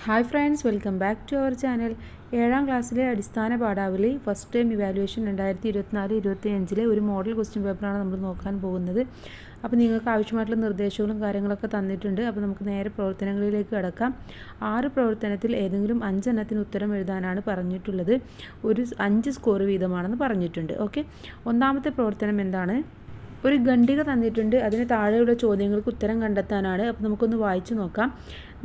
Hi friends, welcome back to our channel. 7ാം ക്ലാസ്സിലെ അടിസ്ഥാന പാഠാവലി ഫസ്റ്റ് ടൈം ഇവാലുവേഷൻ 2024-25 ഒരു മോഡൽ ക്വസ്റ്റ്യൻ പേപ്പറാണ് നമ്മൾ നോക്കാൻ പോകുന്നത്. അപ്പോൾ നിങ്ങൾക്ക് ആവശ്യമായിട്ടുള്ള നിർദ്ദേശങ്ങളും കാര്യങ്ങളൊക്കെ തന്നിട്ടുണ്ട്. അപ്പോൾ നമുക്ക് നേരെ പ്രവർത്തനങ്ങളിലേക്ക് കടക്കാം. 6 പ്രവർത്തനത്തിൽ ഏതെങ്കിലും 5 എണ്ണത്തിന് ഉത്തരം എഴുതാനാണ് പറഞ്ഞിട്ടുള്ളത്. ഒരു 5 സ്കോർ വീതമാണെന്ന് പറഞ്ഞിട്ടുണ്ട്. ഓക്കെ, ഒന്നാമത്തെ പ്രവർത്തനം എന്താണ്? ഒരു ഖണ്ഡിക തന്നിട്ടുണ്ട്. അതിന് താഴെയുള്ള ചോദ്യങ്ങൾക്ക് ഉത്തരം കണ്ടെത്താനാണ്. അപ്പോൾ നമുക്കൊന്ന് വായിച്ചു നോക്കാം.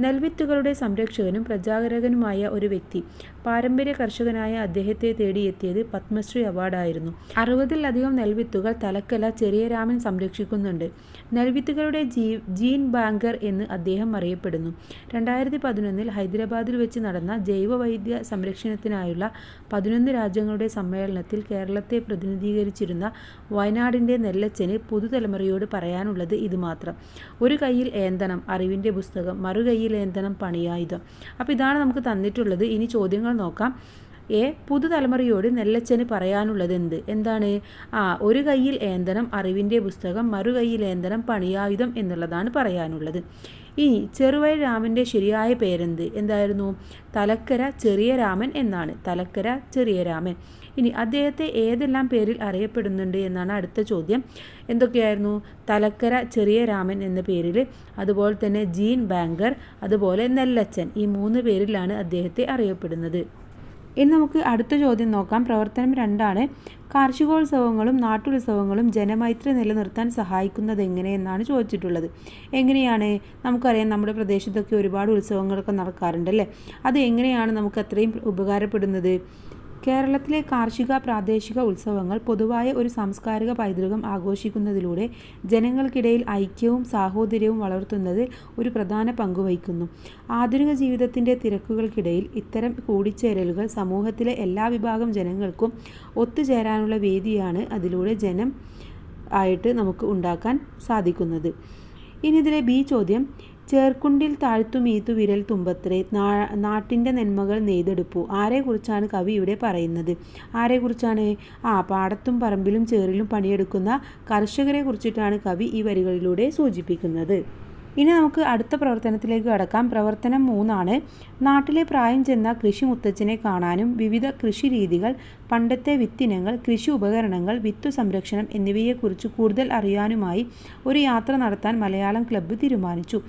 നെൽവിത്തുകളുടെ സംരക്ഷകനും പ്രചാരകനുമായ ഒരു വ്യക്തി പാരമ്പര്യ കർഷകനായ അദ്ദേഹത്തെ തേടിയെത്തിയത് പത്മശ്രീ അവാർഡായിരുന്നു. 60-ലധികം നെൽവിത്തുകൾ തലക്കല ചെറിയ രാമൻ സംരക്ഷിക്കുന്നുണ്ട്. നെൽവിത്തുകളുടെ ജീൻ ബാങ്കർ എന്ന് അദ്ദേഹം അറിയപ്പെടുന്നു. 2011 ഹൈദരാബാദിൽ വെച്ച് നടന്ന ജൈവവൈദ്യ സംരക്ഷണത്തിനായുള്ള 11 രാജ്യങ്ങളുടെ സമ്മേളനത്തിൽ കേരളത്തെ പ്രതിനിധീകരിച്ചിരുന്ന വയനാടിൻ്റെ നെല്ലച്ചന് പുതുതലമുറയോട് പറയാനുള്ളത് ഇത് മാത്രം: ഒരു കയ്യിൽ ഏന്തനം അറിവിൻ്റെ പുസ്തകം, മറുകൈയിൽ ഏന്തനം പണിയായുധം. അപ്പോൾ ഇതാണ് നമുക്ക് തന്നിട്ടുള്ളത്. ഇനി ചോദ്യങ്ങൾ നോക്കാം. പുതുതലമുറയോട് നെല്ലച്ചന് പറയാനുള്ളത് എന്താണ്? ഒരു കയ്യിൽ ഏന്തനം അറിവിൻ്റെ പുസ്തകം, മറുകൈയിൽ ഏന്തനം പണിയായുധം എന്നുള്ളതാണ് പറയാനുള്ളത്. ഇനി ചെറുവയൽ രാമൻ്റെ ശരിയായ പേരെന്ത്? എന്തായിരുന്നു? തലക്കര ചെറിയ രാമൻ എന്നാണ്. തലക്കര ചെറിയ രാമൻ. ഇനി അദ്ദേഹത്തെ ഏതെല്ലാം പേരിൽ അറിയപ്പെടുന്നുണ്ട് എന്നാണ് അടുത്ത ചോദ്യം. എന്തൊക്കെയായിരുന്നു? തലക്കര ചെറിയ രാമൻ എന്ന പേരിൽ, അതുപോലെ തന്നെ ജീൻ ബാങ്കർ, അതുപോലെ നെല്ലച്ചൻ. ഈ 3 പേരിലാണ് അദ്ദേഹത്തെ അറിയപ്പെടുന്നത്. ഇനി നമുക്ക് അടുത്ത ചോദ്യം നോക്കാം. പ്രവർത്തനം 2 കാർഷികോത്സവങ്ങളും നാട്ടുത്സവങ്ങളും ജനമൈത്രി നിലനിർത്താൻ സഹായിക്കുന്നത് എങ്ങനെയെന്നാണ് ചോദിച്ചിട്ടുള്ളത്. എങ്ങനെയാണ്? നമുക്കറിയാം, നമ്മുടെ പ്രദേശത്തൊക്കെ ഒരുപാട് ഉത്സവങ്ങളൊക്കെ നടക്കാറുണ്ടല്ലേ. അത് എങ്ങനെയാണ് നമുക്ക് അത്രയും ഉപകാരപ്പെടുന്നത്? കേരളത്തിലെ കാർഷിക പ്രാദേശിക ഉത്സവങ്ങൾ പൊതുവായ ഒരു സാംസ്കാരിക പൈതൃകം ആഘോഷിക്കുന്നതിലൂടെ ജനങ്ങൾക്കിടയിൽ ഐക്യവും സാഹോദര്യവും വളർത്തുന്നതിൽ ഒരു പ്രധാന പങ്ക് വഹിക്കുന്നു. ആധുനിക ജീവിതത്തിൻ്റെ തിരക്കുകൾക്കിടയിൽ ഇത്തരം കൂടിച്ചേരലുകൾ സമൂഹത്തിലെ എല്ലാ വിഭാഗം ജനങ്ങൾക്കും ഒത്തുചേരാനുള്ള വേദിയാണ് അതിലൂടെ ജനം ആയിട്ട് നമുക്ക് ഉണ്ടാക്കാൻ സാധിക്കുന്നത്. ഇനി ഇതിലെ ബി ചോദ്യം: ചേർക്കുണ്ടിൽ താഴ്ത്തുമീത്തു വിരൽ തുമ്പത്രേ, നാട്ടിൻ്റെ നന്മകൾ നെയ്തെടുപ്പു. ആരെക്കുറിച്ചാണ് കവി ഇവിടെ പറയുന്നത്? ആരെക്കുറിച്ചാണ്? പാടത്തും പറമ്പിലും ചേറിലും പണിയെടുക്കുന്ന കർഷകരെ കുറിച്ചിട്ടാണ് കവി ഈ വരികളിലൂടെ സൂചിപ്പിക്കുന്നത്. ഇനി നമുക്ക് അടുത്ത പ്രവർത്തനത്തിലേക്ക് കടക്കാം. പ്രവർത്തനം 3 നാട്ടിലെ പ്രായം ചെന്ന കൃഷി മുത്തച്ഛനെ കാണാനും വിവിധ കൃഷി രീതികൾ, പണ്ടത്തെ വിത്തിനങ്ങൾ, കൃഷി ഉപകരണങ്ങൾ, വിത്തു സംരക്ഷണം എന്നിവയെക്കുറിച്ച് കൂടുതൽ അറിയാനുമായി ഒരു യാത്ര നടത്താൻ മലയാളം ക്ലബ്ബ് തീരുമാനിച്ചു.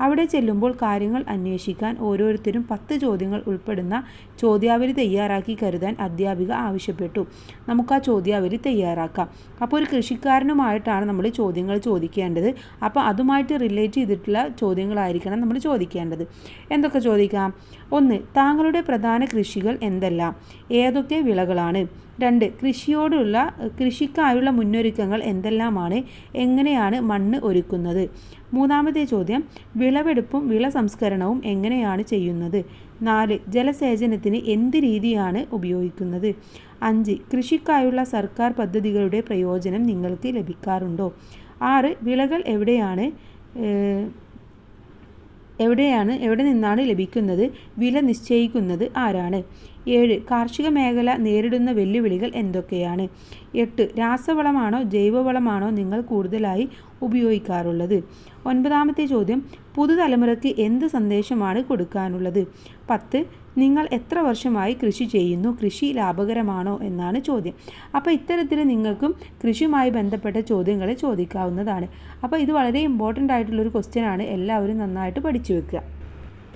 അവിടെ ചെല്ലുമ്പോൾ കാര്യങ്ങൾ അന്വേഷിക്കാൻ ഓരോരുത്തരും 10 ചോദ്യങ്ങൾ ഉൾപ്പെടുന്ന ചോദ്യാവലി തയ്യാറാക്കി കരുതാൻ അധ്യാപിക ആവശ്യപ്പെട്ടു. നമുക്ക് ആ ചോദ്യാവലി തയ്യാറാക്കാം. അപ്പോൾ ഒരു കൃഷിക്കാരനുമായിട്ടാണ് നമ്മൾ ചോദ്യങ്ങൾ ചോദിക്കേണ്ടത്. അപ്പോൾ അതുമായിട്ട് റിലേറ്റ് ചെയ്തിട്ടുള്ള ചോദ്യങ്ങളായിരിക്കണം നമ്മൾ ചോദിക്കേണ്ടത്. എന്തൊക്കെ ചോദിക്കാം? 1. താങ്കളുടെ പ്രധാന കൃഷികൾ എന്തെല്ലാം? ഏതൊക്കെ വിളകളാണ്? 2. കൃഷിക്കായുള്ള മുന്നൊരുക്കങ്ങൾ എന്തെല്ലാമാണ്? എങ്ങനെയാണ് മണ്ണ് ഒരുക്കുന്നത്? 3-ാമത്തെ ചോദ്യം: വിളവെടുപ്പും വിള സംസ്കരണവും എങ്ങനെയാണ് ചെയ്യുന്നത്? 4. ജലസേചനത്തിന് എന്ത് രീതിയാണ് ഉപയോഗിക്കുന്നത്? 5. കൃഷിക്കായുള്ള സർക്കാർ പദ്ധതികളുടെ പ്രയോജനം നിങ്ങൾക്ക് ലഭിക്കാറുണ്ടോ? 6. വിളകൾ എവിടെ നിന്നാണ് ലഭിക്കുന്നത്? വില നിശ്ചയിക്കുന്നത് ആരാണ്? 7. കാർഷിക മേഖല നേരിടുന്ന വെല്ലുവിളികൾ എന്തൊക്കെയാണ്? 8. രാസവളമാണോ ജൈവവളമാണോ നിങ്ങൾ കൂടുതലായി ഉപയോഗിക്കാറുള്ളത്? 9-ാമത്തെ ചോദ്യം: പുതുതലമുറയ്ക്ക് എന്ത് സന്ദേശമാണ് കൊടുക്കാനുള്ളത്? 10. നിങ്ങൾ എത്ര വർഷമായി കൃഷി ചെയ്യുന്നു? കൃഷി ലാഭകരമാണോ എന്നാണ് ചോദ്യം. അപ്പോൾ ഇത്തരത്തിൽ നിങ്ങൾക്കും കൃഷിയുമായി ബന്ധപ്പെട്ട ചോദ്യങ്ങൾ ചോദിക്കാവുന്നതാണ്. അപ്പോൾ ഇത് വളരെ ഇമ്പോർട്ടൻ്റ് ആയിട്ടുള്ളൊരു ക്വസ്റ്റ്യനാണ്. എല്ലാവരും നന്നായിട്ട് പഠിച്ചു വെക്കുക.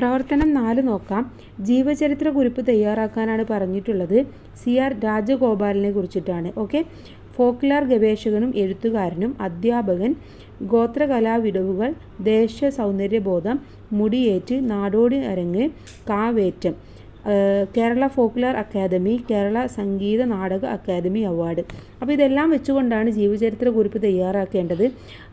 പ്രവർത്തനം 4 നോക്കാം. ജീവചരിത്ര കുറിപ്പ് തയ്യാറാക്കാനാണ് പറഞ്ഞിട്ടുള്ളത്. CR രാജഗോപാലിനെ കുറിച്ചിട്ടാണ്. ഓക്കെ, ഫോക്ലോർ ഗവേഷകനും എഴുത്തുകാരനും, അധ്യാപകൻ, ഗോത്രകലാവിടവുകൾ, ദേശ സൗന്ദര്യബോധം, മുടിയേറ്റ്, നാടോടി അരങ്ങ്, കാവേറ്റം, Kerala folklore academy, Kerala Sangeetha Nataka academy award. അപ്പോൾ ഇതെല്ലാം വെച്ചുകൊണ്ടാണ് ജീവചരിത്ര കുറിപ്പ് തയ്യാറാക്കേണ്ടത്.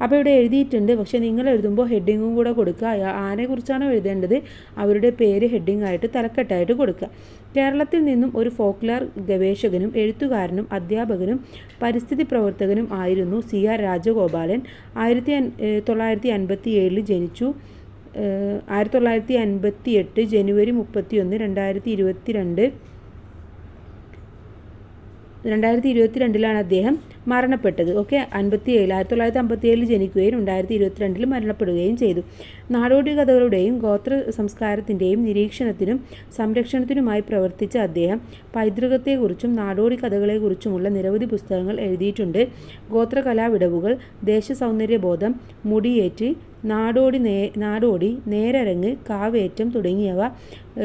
അപ്പോൾ ഇവിടെ എഴുതിയിട്ടുണ്ട്. പക്ഷേ നിങ്ങൾ എഴുതുമ്പോൾ ഹെഡിങ്ങും കൂടെ കൊടുക്കുക. ആരെക്കുറിച്ചാണോ എഴുതേണ്ടത് അവരുടെ പേര് ഹെഡിങ് ആയിട്ട് തലക്കെട്ടായിട്ട് കൊടുക്കുക. കേരളത്തിൽ നിന്നും ഒരു ഫോക്ലോർ ഗവേഷകനും എഴുത്തുകാരനും അധ്യാപകനും പരിസ്ഥിതി പ്രവർത്തകനും ആയിരുന്നു CR രാജഗോപാലൻ. 1957 ജനിച്ചു. 1958 ജനുവരി 31, 2022 അദ്ദേഹം മരണപ്പെട്ടത്. 1957 ജനിക്കുകയും 2022 മരണപ്പെടുകയും ചെയ്തു. നാടോടി കഥകളുടെയും ഗോത്ര സംസ്കാരത്തിൻ്റെയും നിരീക്ഷണത്തിനും സംരക്ഷണത്തിനുമായി പ്രവർത്തിച്ച അദ്ദേഹം പൈതൃകത്തെക്കുറിച്ചും നാടോടി കഥകളെക്കുറിച്ചുമുള്ള നിരവധി പുസ്തകങ്ങൾ എഴുതിയിട്ടുണ്ട്. ഗോത്രകലാ വിടവുകൾ, ദേശസൗന്ദര്യബോധം, മുടിയേറ്റ്, നാടോടി, നേരരങ്ങ്, കാവേറ്റം തുടങ്ങിയവ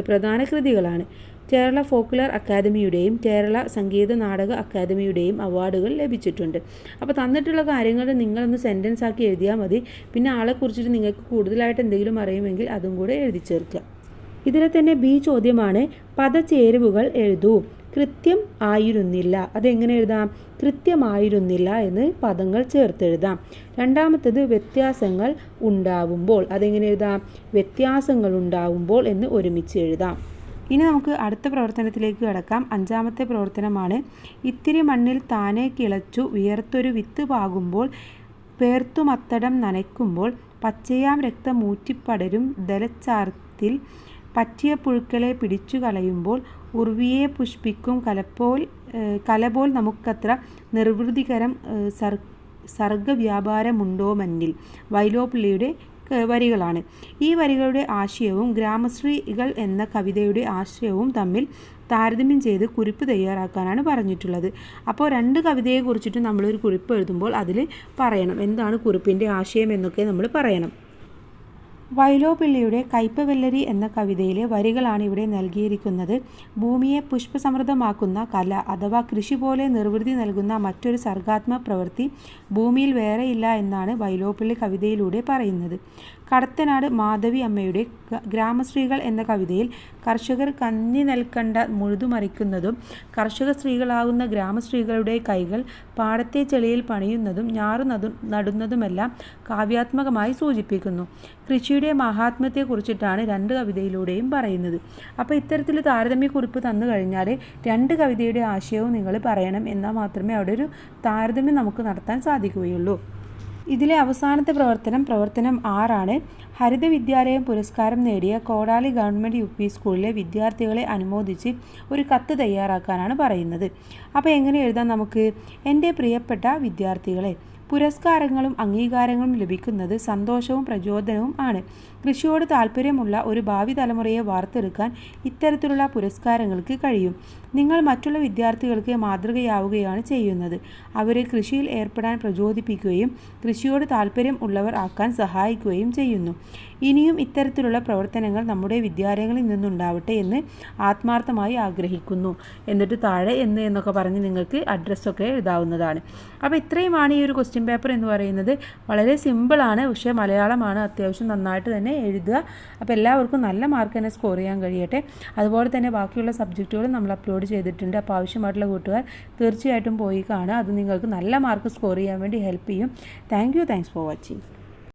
പ്രധാന കൃതികളാണ്. കേരള ഫോക്ലോർ അക്കാദമിയുടെയും കേരള സംഗീത നാടക അക്കാദമിയുടെയും അവാർഡുകൾ ലഭിച്ചിട്ടുണ്ട്. അപ്പോൾ തന്നിട്ടുള്ള കാര്യങ്ങൾ നിങ്ങളൊന്ന് സെൻറ്റൻസ് ആക്കി എഴുതിയാൽ മതി. പിന്നെ ആളെക്കുറിച്ചിട്ട് നിങ്ങൾക്ക് കൂടുതലായിട്ട് എന്തെങ്കിലും അറിയുമെങ്കിൽ അതും കൂടെ എഴുതി ചേർക്കുക. ഇതിലെ തന്നെ ബി ചോദ്യമാണ്, പദചേരുവകൾ എഴുതൂ. കൃത്യം ആയിരുന്നില്ല, അതെങ്ങനെ എഴുതാം? കൃത്യമായിരുന്നില്ല എന്ന് പദങ്ങൾ ചേർത്തെഴുതാം. രണ്ടാമത്തത് വ്യത്യാസങ്ങൾ ഉണ്ടാവുമ്പോൾ, അതെങ്ങനെ എഴുതാം? വ്യത്യാസങ്ങൾ ഉണ്ടാവുമ്പോൾ എന്ന് ഒരുമിച്ച് എഴുതാം. ഇനി നമുക്ക് അടുത്ത പ്രവർത്തനത്തിലേക്ക് കടക്കാം. 5ാമത്തെ പ്രവർത്തനമാണ്, ഇത്തിരി മണ്ണിൽ താനെ കിളച്ചു വിയർത്തൊരു വിത്ത് പാകുമ്പോൾ, പേർത്തുമത്തടം നനയ്ക്കുമ്പോൾ, പച്ചയാം രക്തം ഊറ്റിപ്പടരും ദലച്ചാർത്തിൽ, പറ്റിയ പുഴുക്കളെ പിടിച്ചു കളയുമ്പോൾ, ഉർവിയെ പുഷ്പിക്കും കലപോൽ നമുക്കത്ര നിർവൃതികരം സർഗവ്യാപാരമുണ്ടോ മന്നിൽ. വൈലോപ്പിള്ളിയുടെ വരികളാണ്. ഈ വരികളുടെ ആശയവും ഗ്രാമശ്രീകൾ എന്ന കവിതയുടെ ആശയവും തമ്മിൽ താരതമ്യം ചെയ്ത് കുറിപ്പ് തയ്യാറാക്കാനാണ് പറഞ്ഞിട്ടുള്ളത്. അപ്പോൾ 2 കവിതയെക്കുറിച്ചിട്ട് നമ്മളൊരു കുറിപ്പ് എഴുതുമ്പോൾ അതിൽ പറയണം എന്താണ് കുറിപ്പിൻ്റെ ആശയം എന്നൊക്കെ നമ്മൾ പറയണം. വൈലോപ്പിള്ളിയുടെ കയ്പവെള്ളരി എന്ന കവിതയിലെ വരികളാണ് ഇവിടെ നൽകിയിരിക്കുന്നത്. ഭൂമിയെ പുഷ്പസമൃദ്ധമാക്കുന്ന കല അഥവാ കൃഷി പോലെ നിർവൃതി നൽകുന്ന മറ്റൊരു സർഗാത്മക പ്രവൃത്തി ഭൂമിയിൽ വേറെയില്ല എന്നാണ് വൈലോപ്പിള്ളി കവിതയിലൂടെ പറയുന്നത്. കടത്തനാട് മാധവി അമ്മയുടെ ഗ്രാമശ്രീകൾ എന്ന കവിതയിൽ കർഷകർ കന്നി നെൽക്കണ്ട മുഴുതുമറിക്കുന്നതും കർഷക സ്ത്രീകളാകുന്ന ഗ്രാമശ്രീകളുടെ കൈകൾ പാടത്തെ ചെളിയിൽ പണിയുന്നതും ഞാറു നടുന്നതുമെല്ലാം കാവ്യാത്മകമായി സൂചിപ്പിക്കുന്നു. കൃഷിയുടെ മഹാത്മ്യത്തെക്കുറിച്ചിട്ടാണ് 2 കവിതയിലൂടെയും പറയുന്നത്. അപ്പോൾ ഇത്തരത്തിൽ താരതമ്യക്കുറിപ്പ് തന്നു കഴിഞ്ഞാൽ 2 കവിതയുടെ ആശയവും നിങ്ങൾ പറയണം. എന്നാൽ മാത്രമേ അവിടെ ഒരു താരതമ്യം നമുക്ക് നടത്താൻ സാധിക്കുകയുള്ളൂ. ഇതിലെ അവസാനത്തെ പ്രവർത്തനം 6 ഹരിത വിദ്യാലയം പുരസ്കാരം നേടിയ കോടാലി ഗവൺമെൻറ് UP സ്കൂളിലെ വിദ്യാർത്ഥികളെ അനുമോദിച്ച് ഒരു കത്ത് തയ്യാറാക്കാനാണ് പറയുന്നത്. അപ്പോൾ എങ്ങനെ എഴുതാം നമുക്ക്? എൻ്റെ പ്രിയപ്പെട്ട വിദ്യാർത്ഥികളെ, പുരസ്കാരങ്ങളും അംഗീകാരങ്ങളും ലഭിക്കുന്നത് സന്തോഷവും പ്രചോദനവും ആണ്. കൃഷിയോട് താല്പര്യമുള്ള ഒരു ഭാവി തലമുറയെ വാർത്തെടുക്കാൻ ഇത്തരത്തിലുള്ള പുരസ്കാരങ്ങൾക്ക് കഴിയും. നിങ്ങൾ മറ്റുള്ള വിദ്യാർത്ഥികൾക്ക് മാതൃകയാവുകയാണ് ചെയ്യുന്നത്. അവരെ കൃഷിയിൽ ഏർപ്പെടാൻ പ്രചോദിപ്പിക്കുകയും കൃഷിയോട് താല്പര്യം ഉള്ളവർ ആക്കാൻ സഹായിക്കുകയും ചെയ്യുന്നു. ഇനിയും ഇത്തരത്തിലുള്ള പ്രവർത്തനങ്ങൾ നമ്മുടെ വിദ്യാലയങ്ങളിൽ നിന്നുണ്ടാവട്ടെ എന്ന് ആത്മാർത്ഥമായി ആഗ്രഹിക്കുന്നു. എന്നിട്ട് താഴെ എന്നൊക്കെ പറഞ്ഞ് നിങ്ങൾക്ക് അഡ്രസ്സൊക്കെ എഴുതാവുന്നതാണ്. അപ്പോൾ ഇത്രയുമാണ് ഈ ഒരു ക്വസ്റ്റ്യൻ പേപ്പർ എന്ന് പറയുന്നത്. വളരെ സിമ്പിളാണ്, പക്ഷേ മലയാളമാണ്. അത്യാവശ്യം നന്നായിട്ട് തന്നെ എഴുതുക. അപ്പോൾ എല്ലാവർക്കും നല്ല മാർക്ക് തന്നെ സ്കോർ ചെയ്യാൻ കഴിയട്ടെ. അതുപോലെ തന്നെ ബാക്കിയുള്ള സബ്ജക്റ്റുകളും നമ്മൾ അപ്ലോഡ് ചെയ്തിട്ടുണ്ട്. അപ്പോൾ ആവശ്യമായിട്ടുള്ള കൂട്ടുകാർ തീർച്ചയായിട്ടും പോയി കാണുക. അത് നിങ്ങൾക്ക് നല്ല മാർക്ക് സ്കോർ ചെയ്യാൻ വേണ്ടി ഹെൽപ്പ് ചെയ്യും. Thanks for watching.